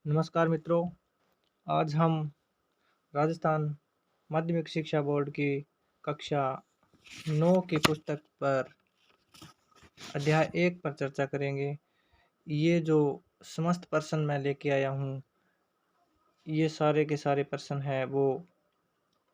नमस्कार मित्रों। आज हम राजस्थान माध्यमिक शिक्षा बोर्ड की कक्षा 9 की पुस्तक पर अध्याय 1 पर चर्चा करेंगे। ये जो समस्त प्रश्न मैं लेके आया हूँ, ये सारे के सारे प्रश्न हैं वो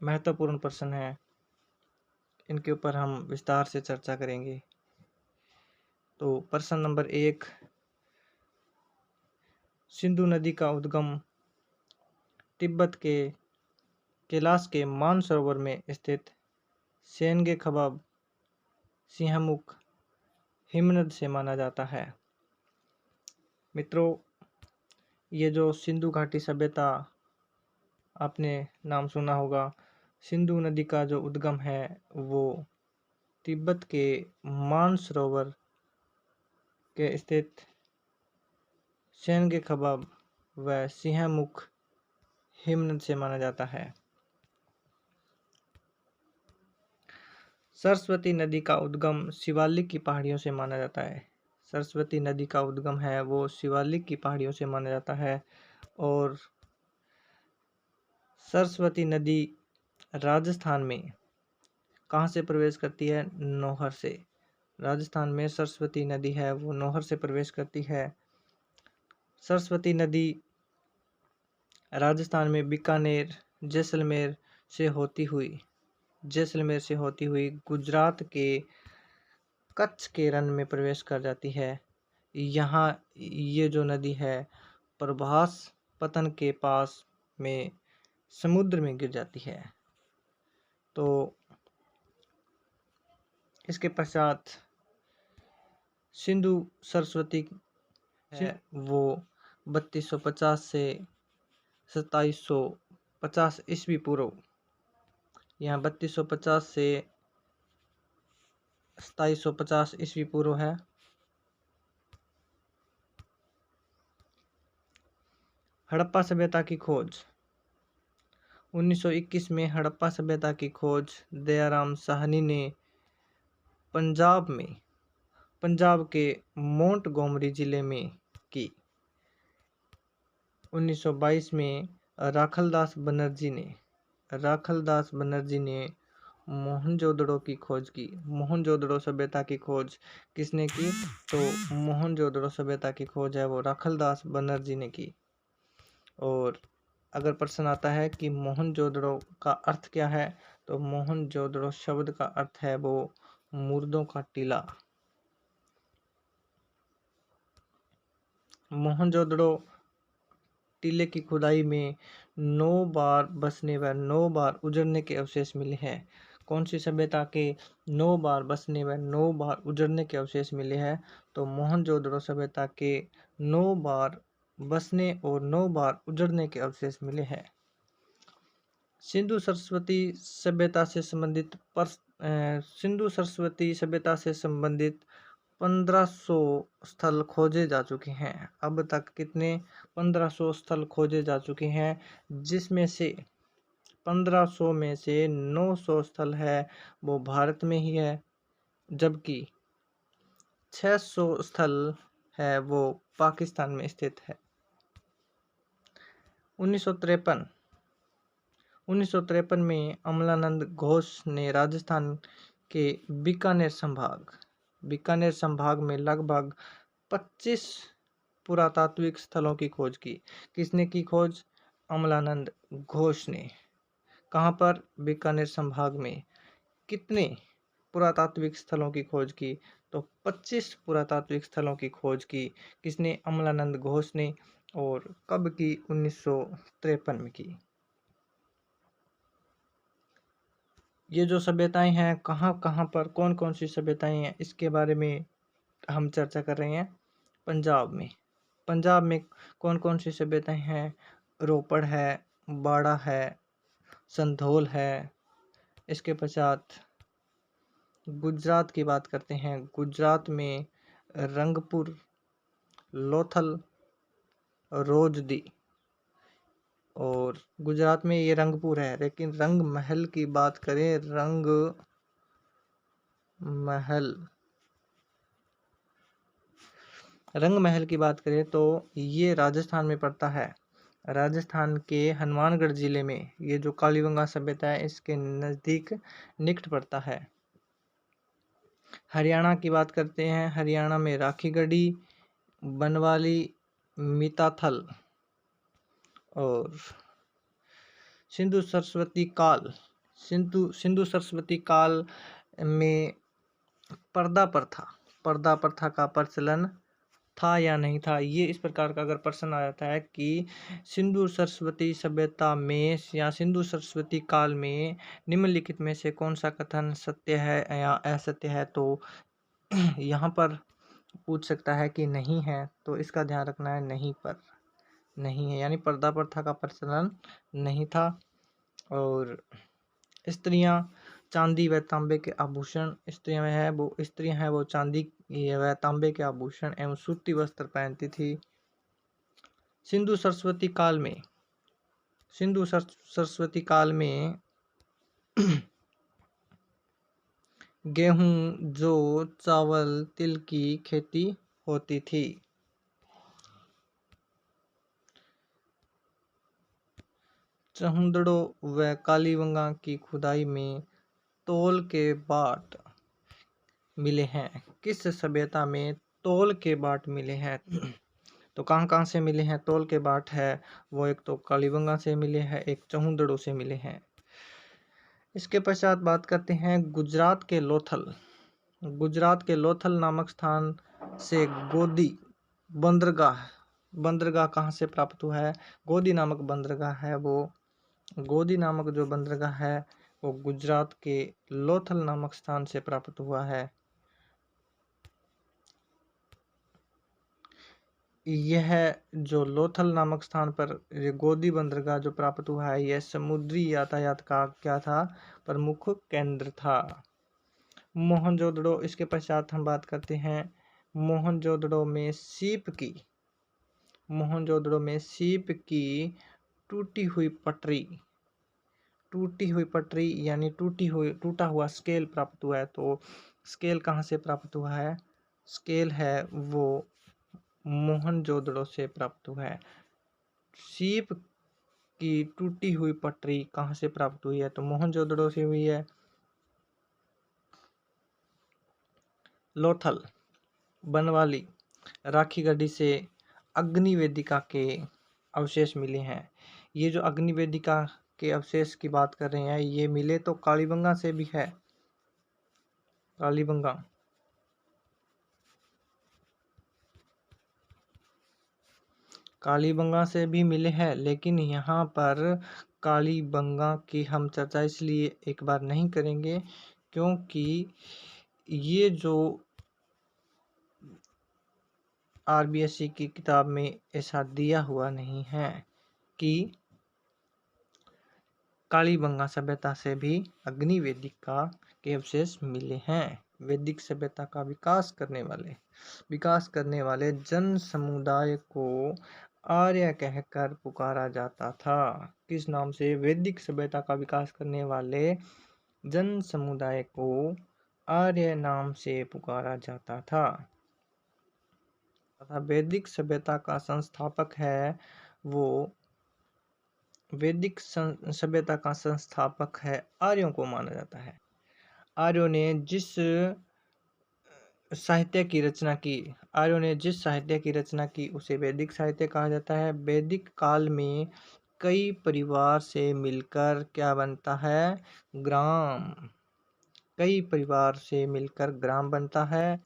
महत्वपूर्ण प्रश्न हैं। इनके ऊपर हम विस्तार से चर्चा करेंगे। तो प्रश्न नंबर 1, सिंधु नदी का उद्गम तिब्बत के कैलाश के मानसरोवर में स्थित सेंगे खबाब सिंहमुख हिमनद से माना जाता है। मित्रों, ये जो सिंधु घाटी सभ्यता आपने नाम सुना होगा, सिंधु नदी का जो उद्गम है वो तिब्बत के मानसरोवर के स्थित सेंगे खबाब व सिंहमुख हिमनद से माना जाता है। सरस्वती नदी का उद्गम शिवालिक की पहाड़ियों से माना जाता है। सरस्वती नदी का उद्गम है वो शिवालिक की पहाड़ियों से माना जाता है। और सरस्वती नदी राजस्थान में कहाँ से प्रवेश करती है? नौहर से। राजस्थान में सरस्वती नदी है वो नौहर से प्रवेश करती है। सरस्वती नदी राजस्थान में बीकानेर जैसलमेर से होती हुई गुजरात के कच्छ के रण में प्रवेश कर जाती है। यहाँ ये जो नदी है प्रभास पतन के पास में समुद्र में गिर जाती है। तो इसके पश्चात सिंधु सरस्वती है वो 3250 से 2750 ईस्वी पूर्व, यहाँ 3250 से 2750 ईस्वी पूर्व है। हड़प्पा सभ्यता की खोज 1921 में हड़प्पा सभ्यता की खोज दयाराम साहनी ने पंजाब के मोंटगोमरी जिले में की। 1922 में राखलदास बनर्जी ने मोहनजोदड़ो की खोज की। मोहनजोदड़ो सभ्यता की खोज किसने की? तो मोहनजोदड़ो सभ्यता की खोज है वो राखलदास बनर्जी ने की। और अगर प्रश्न आता है कि मोहनजोदड़ो का अर्थ क्या है, तो मोहनजोदड़ो शब्द का अर्थ है वो मुर्दों का टीला। मोहनजोदड़ो टीले की खुदाई में 9 बार बसने व 9 बार उजड़ने के अवशेष मिले हैं। कौन सी सभ्यता के 9 बार बसने व 9 बार उजड़ने के अवशेष मिले हैं? तो मोहनजोदड़ो सभ्यता के 9 बार बसने और 9 बार उजड़ने के अवशेष मिले हैं। सिंधु सरस्वती सभ्यता से संबंधित 1500 स्थल खोजे जा चुके हैं। अब तक कितने? 1500 स्थल खोजे जा चुके हैं, जिसमें से 1500 में से 900 स्थल है वो भारत में ही है, जबकि 600 स्थल है वो पाकिस्तान में स्थित है। 1953 में अमलानंद घोष ने राजस्थान के बीकानेर संभाग में लगभग 25 पुरातात्विक स्थलों की खोज की। किसने की खोज? अमलानंद घोष ने। कहाँ पर? बीकानेर संभाग में। कितने पुरातात्विक स्थलों की खोज की? तो 25 पुरातात्विक स्थलों की खोज की। किसने? अमलानंद घोष ने। और कब की? 1953 में की। ये जो सभ्यताएं हैं कहाँ कहाँ पर, कौन कौन सी सभ्यताएं हैं, इसके बारे में हम चर्चा कर रहे हैं। पंजाब में कौन कौन सी सभ्यताएं हैं? रोपड़ है, बाड़ा है, संधोल है। इसके पश्चात गुजरात की बात करते हैं। गुजरात में रंगपुर, लोथल, रोजदी। और गुजरात में ये रंगपुर है। लेकिन रंग महल की बात करें, रंग महल की बात करें तो ये राजस्थान में पड़ता है। राजस्थान के हनुमानगढ़ जिले में ये जो कालीबंगा सभ्यता है इसके नज़दीक निकट पड़ता है। हरियाणा की बात करते हैं। हरियाणा में राखीगढ़ी, बनवाली, मिताथल और सिंधु सरस्वती काल में पर्दा प्रथा का प्रचलन था या नहीं था। ये इस प्रकार का अगर प्रश्न आ जाता है कि सिंधु सरस्वती सभ्यता में या सिंधु सरस्वती काल में निम्नलिखित में से कौन सा कथन सत्य है या असत्य है, तो यहाँ पर पूछ सकता है कि नहीं है, तो इसका ध्यान रखना है नहीं है, यानी पर्दा प्रथा का प्रचलन नहीं था। और स्त्रियां चांदी व तांबे के आभूषण, स्त्रियां हैं वो चांदी व तांबे के आभूषण एवं सूती वस्त्र पहनती थी। सिंधु सरस्वती काल में गेहूं, जौ, चावल, तिल की खेती होती थी। चहुंदड़ो व कालीबंगा की खुदाई में तौल के बाट मिले हैं। किस सभ्यता में तौल के बाट मिले हैं? तो कहाँ से मिले हैं तौल के बाट है वो? एक तो कालीबंगा से मिले हैं, एक चहुंदड़ो से मिले हैं। इसके पश्चात बात करते हैं गुजरात के लोथल नामक स्थान से गोदी बंदरगाह कहाँ से प्राप्त हुआ है? गोदी नामक जो बंदरगाह है वो गुजरात के लोथल नामक स्थान से प्राप्त हुआ है। यह जो लोथल नामक स्थान पर ये गोदी बंदरगाह जो प्राप्त हुआ है, यह समुद्री यातायात का क्या था? प्रमुख केंद्र था। मोहनजोदड़ो, इसके पश्चात हम बात करते हैं मोहनजोदड़ो में सीप की टूटी हुई पटरी यानी टूटा हुआ स्केल प्राप्त हुआ है। तो स्केल कहाँ से प्राप्त हुआ है? स्केल है वो मोहनजोदड़ो से प्राप्त हुआ है। सीप की टूटी हुई पटरी कहाँ से प्राप्त हुई है? तो मोहनजोदड़ो से हुई है। लोथल, बनवाली, राखीगढ़ी से अग्नि वेदिका के अवशेष मिले हैं। ये जो अग्नि वेदिका के अवशेष की बात कर रहे हैं ये मिले तो कालीबंगा से भी है। कालीबंगा से भी मिले हैं, लेकिन यहाँ पर कालीबंगा की हम चर्चा इसलिए एक बार नहीं करेंगे क्योंकि ये जो RBSC की किताब में ऐसा दिया हुआ नहीं है कि कालीबंगा सभ्यता से भी अग्नि वेदिका के अवशेष मिले हैं। वैदिक सभ्यता का विकास करने वाले जन समुदाय को आर्य कहकर पुकारा जाता था। किस नाम से? वैदिक सभ्यता का विकास करने वाले जन समुदाय को आर्य नाम से पुकारा जाता था। तथा वैदिक सभ्यता का संस्थापक है वो आर्यों को माना जाता है। आर्यों ने जिस साहित्य की रचना की उसे वैदिक साहित्य कहा जाता है। वैदिक काल में कई परिवार से मिलकर क्या बनता है? ग्राम बनता है।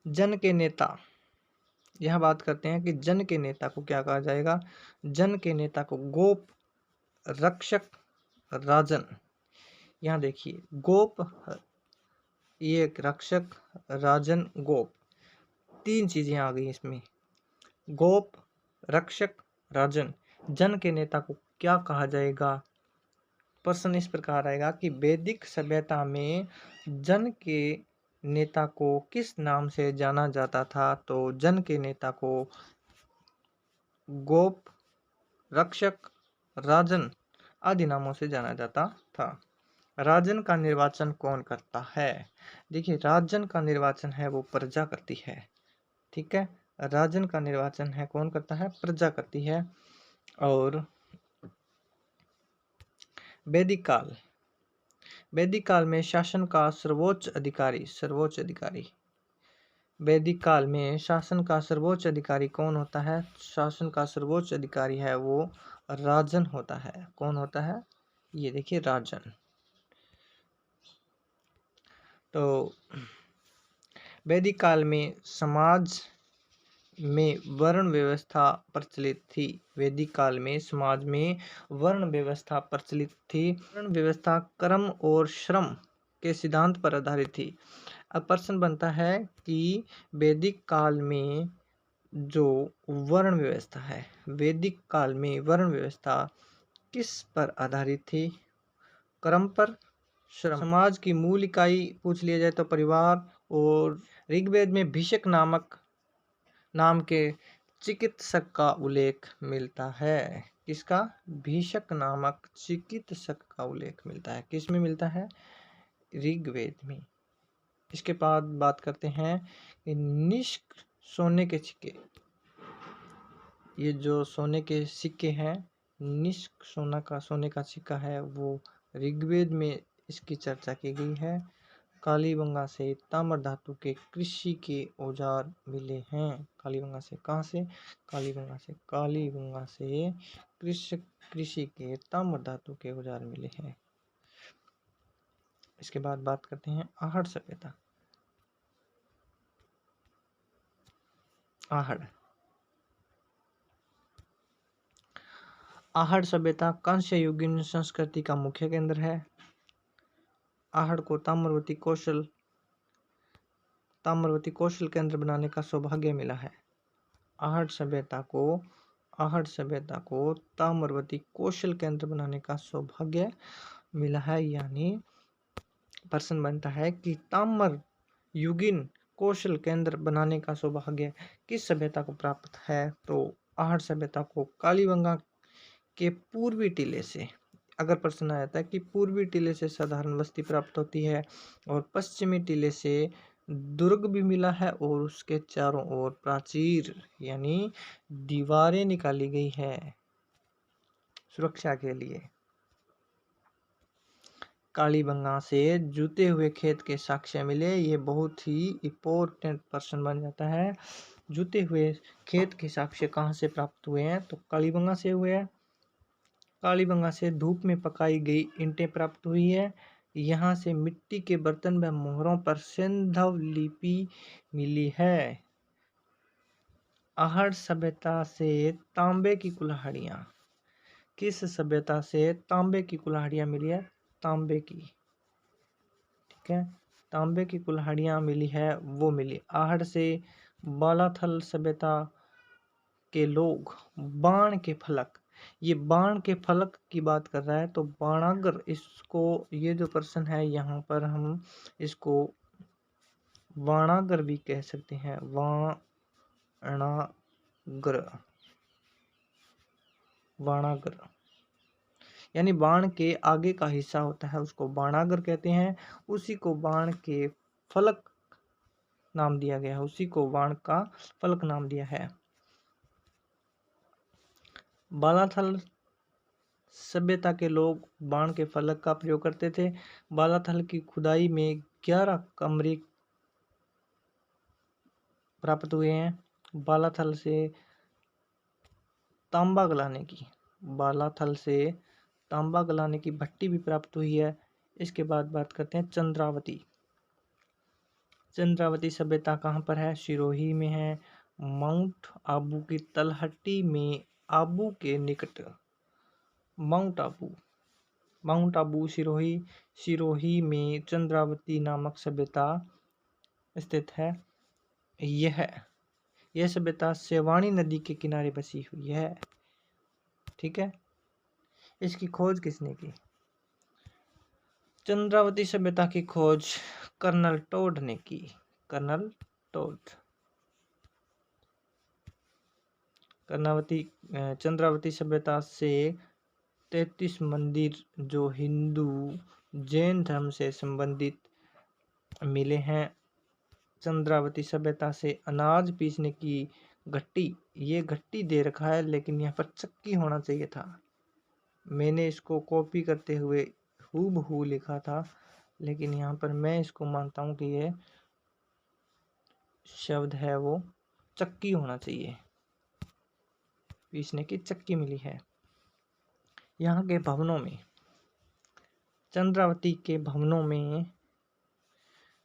जन के नेता, यह बात करते हैं कि जन के नेता को क्या कहा जाएगा? जन के नेता को गोप, रक्षक, राजन। यहाँ देखिए गोप, ये रक्षक, राजन, गोप, तीन चीजें आ गई इसमें। गोप, रक्षक, राजन। जन के नेता को क्या कहा जाएगा? प्रश्न इस प्रकार आएगा कि वैदिक सभ्यता में जन के नेता को किस नाम से जाना जाता था? तो जन के नेता को गोप, रक्षक, राजन आदि नामों से जाना जाता था। राजन का निर्वाचन कौन करता है? देखिए राजन का निर्वाचन है वो प्रजा करती है। ठीक है, राजन का निर्वाचन है कौन करता है? प्रजा करती है। और वैदिक काल। वैदिक काल में शासन का सर्वोच्च अधिकारी वैदिक काल में शासन का सर्वोच्च अधिकारी कौन होता है? शासन का सर्वोच्च अधिकारी है वो राजन होता है। कौन होता है? ये देखिए, राजन। तो वैदिक काल में समाज में वर्ण व्यवस्था प्रचलित थी। वैदिक काल में समाज में वर्ण व्यवस्था प्रचलित थी। वर्ण व्यवस्था कर्म और श्रम के सिद्धांत पर आधारित थी। अब प्रश्न बनता है कि वैदिक काल में जो वर्ण व्यवस्था है, वैदिक काल में वर्ण व्यवस्था किस पर आधारित थी? कर्म पर, श्रम। समाज की मूल इकाई पूछ लिया जाए तो परिवार। और ऋग्वेद में भीषक नाम के चिकित्सक का उल्लेख मिलता है। किसका? भीषक नामक चिकित्सक का उल्लेख मिलता है। किस में मिलता है? ऋग्वेद में। इसके बाद बात करते हैं कि निष्क सोने के सिक्के। ये जो सोने के सिक्के हैं, निष्क सोने का सिक्का है, वो ऋग्वेद में इसकी चर्चा की गई है। कालीबंगा से ताम्र धातु के कृषि के औजार मिले हैं। कालीबंगा से कहाँ से? कालीबंगा से कृषि के ताम्र धातु के औजार मिले हैं। इसके बाद बात करते हैं आहड़ सभ्यता। आहड़ सभ्यता कांस्य युगीन संस्कृति का मुख्य केंद्र है। आहड़ को ताम्रवती कौशल केंद्र बनाने का सौभाग्य मिला है। आहड़ सभ्यता को ताम्रवती कौशल केंद्र बनाने का सौभाग्य मिला है। यानी प्रश्न बनता है कि ताम्र युगीन कौशल केंद्र बनाने का सौभाग्य किस सभ्यता को प्राप्त है? तो आहड़ सभ्यता को कालीबंगा के पूर्वी टीले से। अगर प्रश्न आया था कि पूर्वी टीले से साधारण बस्ती प्राप्त होती है और पश्चिमी टीले से दुर्ग भी मिला है और उसके चारों ओर प्राचीर यानी दीवारें निकाली गई है सुरक्षा के लिए। कालीबंगा से जूते हुए खेत के साक्ष्य मिले। ये बहुत ही इम्पोर्टेंट प्रश्न बन जाता है। जूते हुए खेत के साक्ष्य कहाँ से प्राप्त हुए हैं? तो कालीबंगा से हुए हैं। कालीबंगा से धूप में पकाई गई ईंटें प्राप्त हुई है। यहाँ से मिट्टी के बर्तन व मोहरों पर सिंधव लिपि मिली है। आहड़ सभ्यता से तांबे की कुल्हाड़ियाँ। किस सभ्यता से तांबे की कुल्हाड़ियाँ मिली है? तांबे की, ठीक है, तांबे की कुल्हाड़ियाँ मिली है, वो मिली। आहड़ से बालाथल सभ्यता के लोग बाण के फलक, ये बाण के फलक की बात कर रहा है। तो बाणागर, इसको, ये जो प्रश्न है यहाँ पर हम इसको वाणागर भी कह सकते हैं। वाणागर यानी बाण के आगे का हिस्सा होता है, उसको बाणागर कहते हैं। उसी को बाण के फलक नाम दिया गया है, उसी को बाण का फलक नाम दिया है। बालाथल सभ्यता के लोग बाण के फलक का प्रयोग करते थे। बालाथल की खुदाई में 11 कमरे प्राप्त हुए हैं। बालाथल से तांबा गलाने की भट्टी भी प्राप्त हुई है। इसके बाद बात करते हैं चंद्रावती सभ्यता कहाँ पर है? सिरोही में है। माउंट आबू की तलहटी में आबू के निकट माउंट आबू सिरोही में चंद्रावती नामक सभ्यता स्थित है। यह सभ्यता सेवाणी नदी के किनारे बसी हुई है। ठीक है, इसकी खोज किसने की? चंद्रावती सभ्यता की खोज कर्नल टोड ने की। चंद्रावती सभ्यता से 33 मंदिर जो हिंदू जैन धर्म से संबंधित मिले हैं। चंद्रावती सभ्यता से अनाज पीसने की घट्टी, ये घट्टी दे रखा है लेकिन यहाँ पर चक्की होना चाहिए था। मैंने इसको कॉपी करते हुए हूबहू लिखा था, लेकिन यहाँ पर मैं इसको मानता हूँ कि ये शब्द है वो चक्की होना चाहिए। पीसने की चक्की मिली है। यहाँ के भवनों में, चंद्रावती के भवनों में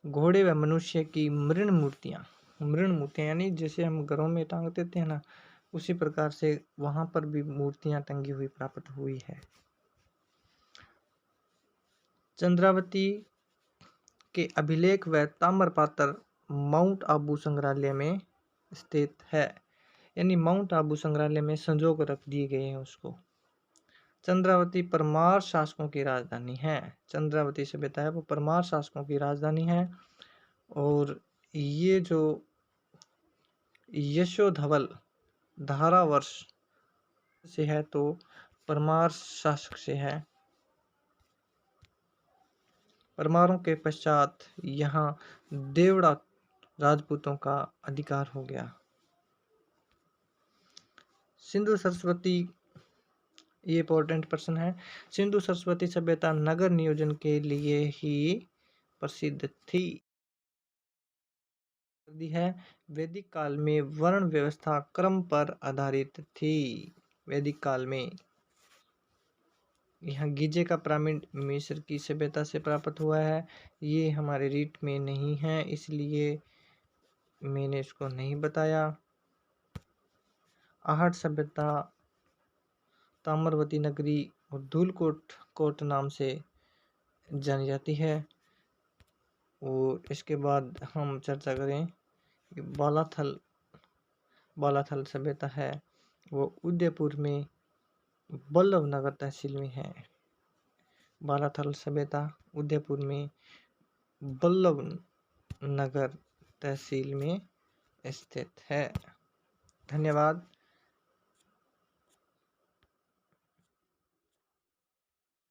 घोड़े व मनुष्य की मृण मूर्तियाँ यानी जैसे हम घरों में टांग देते हैं ना, उसी प्रकार से वहां पर भी मूर्तियां टंगी हुई प्राप्त हुई है। चंद्रावती के अभिलेख व ताम्रपात्र माउंट आबू संग्रहालय में स्थित है, यानी माउंट आबू संग्रहालय में संजो कर रख दिए गए हैं उसको। चंद्रावती परमार शासकों की राजधानी है। चंद्रावती सभ्यता है वो परमार शासकों की राजधानी है। और ये जो यशोधवल धारावर्ष से है तो परमार शासक से है। परमारों के पश्चात यहाँ देवड़ा राजपूतों का अधिकार हो गया। सिंधु सरस्वती, ये इंपॉर्टेंट प्रश्न है। सिंधु सरस्वती सभ्यता नगर नियोजन के लिए ही प्रसिद्ध थी। है वैदिक काल में वर्ण व्यवस्था क्रम पर आधारित थी। वैदिक काल में यहाँ गीजे का पिरामिड मिस्र की सभ्यता से प्राप्त हुआ है। ये हमारे रीट में नहीं है, इसलिए मैंने इसको नहीं बताया। आहट सभ्यता ताम्रवती नगरी और धूलकोट कोट नाम से जानी जाती है। और इसके बाद हम चर्चा करें कि बालाथल सभ्यता है वो उदयपुर में बल्लभ नगर तहसील में है। बालाथल सभ्यता उदयपुर में बल्लभ नगर तहसील में स्थित है। धन्यवाद।